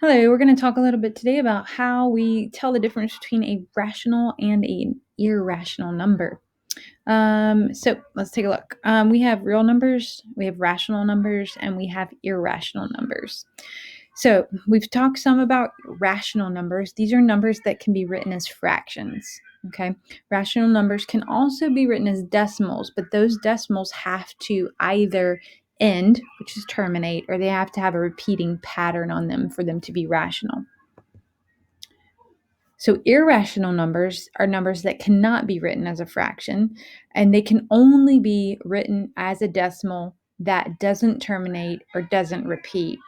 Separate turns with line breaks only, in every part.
Hello, we're going to talk a little bit today about how we tell the difference between a rational and an irrational number. So let's take a look. We have real numbers, we have rational numbers, and we have irrational numbers. So we've talked some about rational numbers. These are numbers that can be written as fractions. Okay. Rational numbers can also be written as decimals, but those decimals have to either end, which is terminate, or they have to have a repeating pattern on them for them to be rational. So irrational numbers are numbers that cannot be written as a fraction, and they can only be written as a decimal that doesn't terminate or doesn't repeat.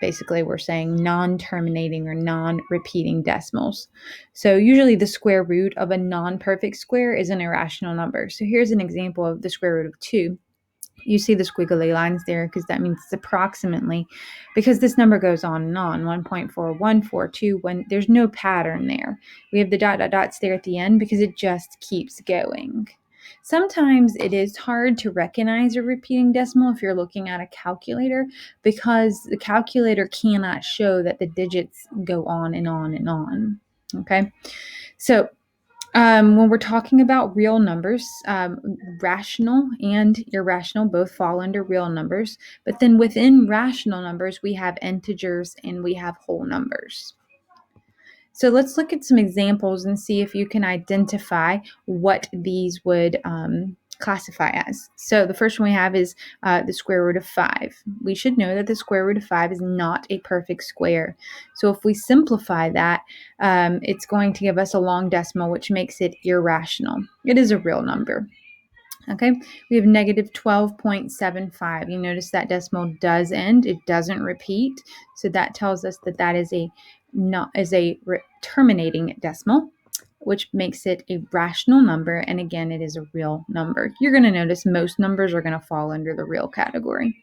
Basically, we're saying non-terminating or non-repeating decimals. So usually the square root of a non-perfect square is an irrational number. So here's an example of the square root of 2. You see the squiggly lines there because that means it's approximately, because this number goes on and on, 1.4142, when there's no pattern there. We have the dots there at the end because it just keeps going. Sometimes it is hard to recognize a repeating decimal if you're looking at a calculator, because the calculator cannot show that the digits go on and on and on. Okay, so when we're talking about real numbers, rational and irrational both fall under real numbers. But then within rational numbers, we have integers and we have whole numbers. So let's look at some examples and see if you can identify what these would classify as. So the first one we have is the square root of 5. We should know that the square root of 5 is not a perfect square. So if we simplify that, it's going to give us a long decimal, which makes it irrational. It is a real number. Okay, we have negative 12.75. You notice that decimal does end, it doesn't repeat. So that tells us that that is a terminating decimal, which makes it a rational number. And again, it is a real number. You're going to notice most numbers are going to fall under the real category.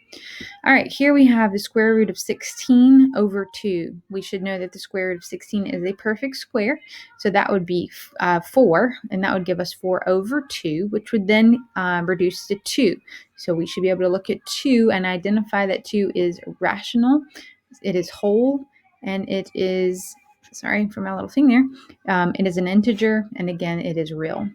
All right, here we have the square root of 16 over 2. We should know that the square root of 16 is a perfect square. So that would be 4, and that would give us 4 over 2, which would then reduce to 2. So we should be able to look at 2 and identify that 2 is rational, it is whole, and it is, sorry for my little thing there, it is an integer, and again, it is real.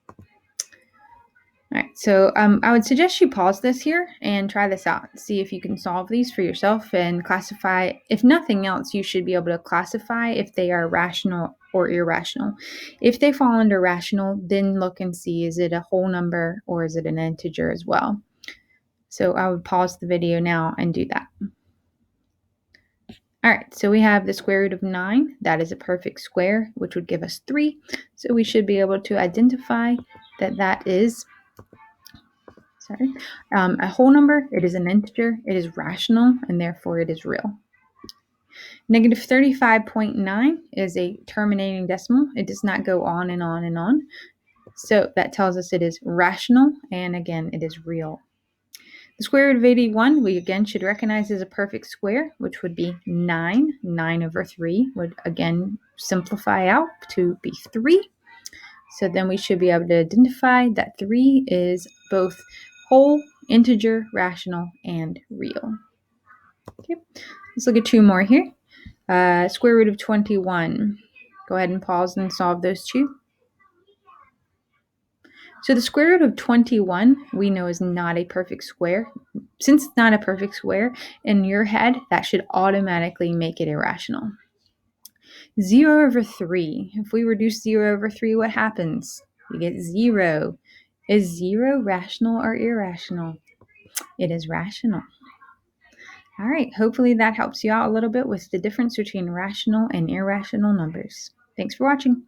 All right, so I would suggest you pause this here and try this out. See if you can solve these for yourself and classify. If nothing else, you should be able to classify if they are rational or irrational. If they fall under rational, then look and see, is it a whole number or is it an integer as well? So I would pause the video now and do that. All right, so we have the square root of 9. That is a perfect square, which would give us 3. So we should be able to identify that that is a whole number. It is an integer, it is rational, and therefore it is real. Negative 35.9 is a terminating decimal. It does not go on and on and on. So that tells us it is rational, and again, it is real. The square root of 81, we again should recognize as a perfect square, which would be 9. 9 over 3 would again simplify out to be 3. So then we should be able to identify that 3 is both whole, integer, rational, and real. Okay, let's look at 2 more here. Square root of 21. Go ahead and pause and solve those 2. So the square root of 21 we know is not a perfect square. Since it's not a perfect square, in your head, that should automatically make it irrational. 0 over 3. If we reduce 0 over 3, what happens? We get 0. Is 0 rational or irrational? It is rational. All right, hopefully that helps you out a little bit with the difference between rational and irrational numbers. Thanks for watching.